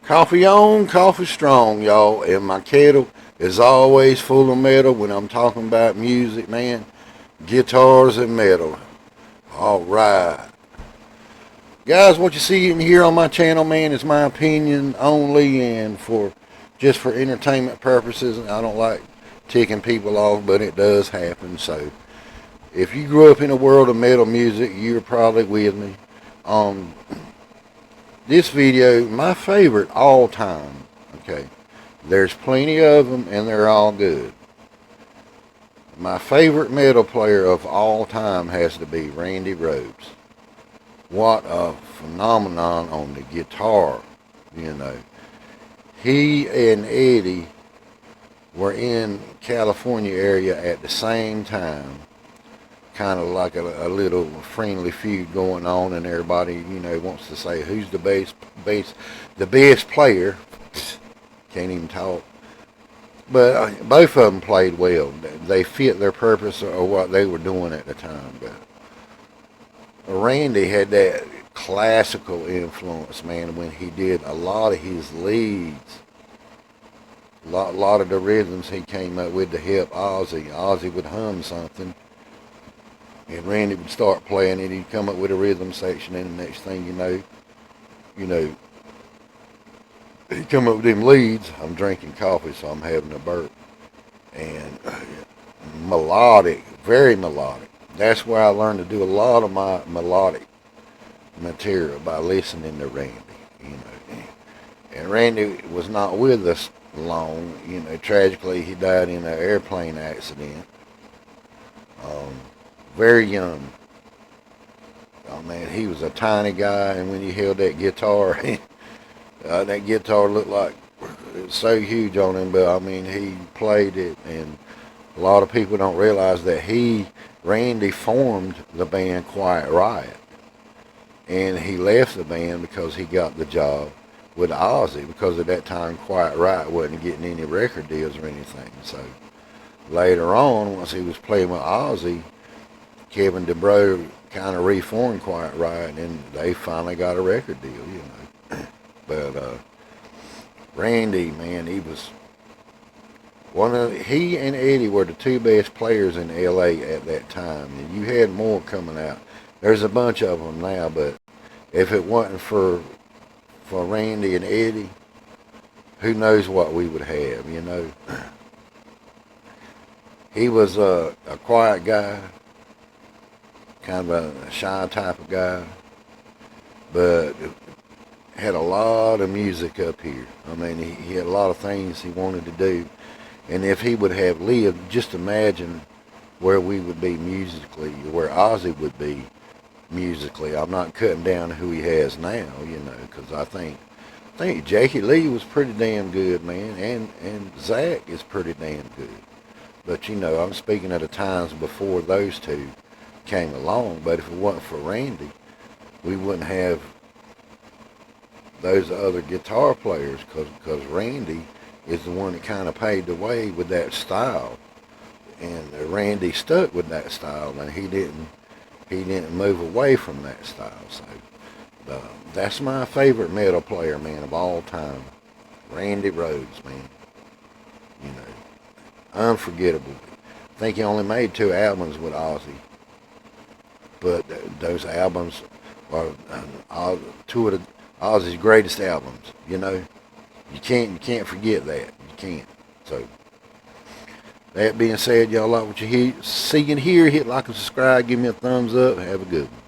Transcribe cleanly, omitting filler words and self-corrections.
Coffee on, coffee strong, y'all. And my kettle is always full of metal when I'm talking about music, man. Guitars and metal. All right. Guys, what you see in here on my channel, man, is my opinion only and just for entertainment purposes. I don't like ticking people off, but it does happen. So if you grew up in a world of metal music, you're probably with me. This video, my favorite all time, okay, there's plenty of them and they're all good. My favorite metal player of all time has to be Randy Rhodes. What a phenomenon on the guitar, you know. He and Eddie were in California area at the same time, kind of like a little friendly feud going on, and everybody, you know, wants to say who's the best player. Can't even talk. But both of them played well. They fit their purpose or what they were doing at the time. But Randy had that classical influence, man, when he did a lot of his leads. A lot of the rhythms he came up with to help Ozzy. Ozzy would hum something, and Randy would start playing it. He'd come up with a rhythm section, and the next thing you know, he'd come up with them leads. I'm drinking coffee, so I'm having a burp. And melodic, very melodic. That's where I learned to do a lot of my melodic material, by listening to Randy, you know. And Randy was not with us long, you know. Tragically, he died in an airplane accident. Very young. Oh man, he was a tiny guy, and when he held that guitar, that guitar looked like it was so huge on him. But I mean, he played it, and a lot of people don't realize that Randy formed the band Quiet Riot, and he left the band because he got the job with Ozzy, because at that time Quiet Riot wasn't getting any record deals or anything. So later on, once he was playing with Ozzy, Kevin DeBro kind of reformed Quiet Riot, and they finally got a record deal, you know. But Randy, man, he was he and Eddie were the two best players in LA at that time, and you had more coming out. There's a bunch of them now, but if it wasn't for Randy and Eddie, who knows what we would have, you know. He was a quiet guy, kind of a shy type of guy, but had a lot of music up here. I mean, he had a lot of things he wanted to do. And if he would have lived, just imagine where we would be musically, where Ozzy would be musically. I'm not cutting down who he has now, you know, because I think Jackie Lee was pretty damn good, man, and Zach is pretty damn good. But, you know, I'm speaking of the times before those two came along. But if it wasn't for Randy, we wouldn't have those other guitar players, because Randy is the one that kind of paved the way with that style, and Randy stuck with that style, and he didn't move away from that style. So that's my favorite metal player, man, of all time, Randy Rhodes, man. You know, unforgettable. I think he only made 2 albums with Ozzy, but those albums are 2 of Ozzy's greatest albums, you know. You can't forget that. You can't. So, that being said, y'all like what you see and hear, hit like and subscribe, give me a thumbs up, have a good one.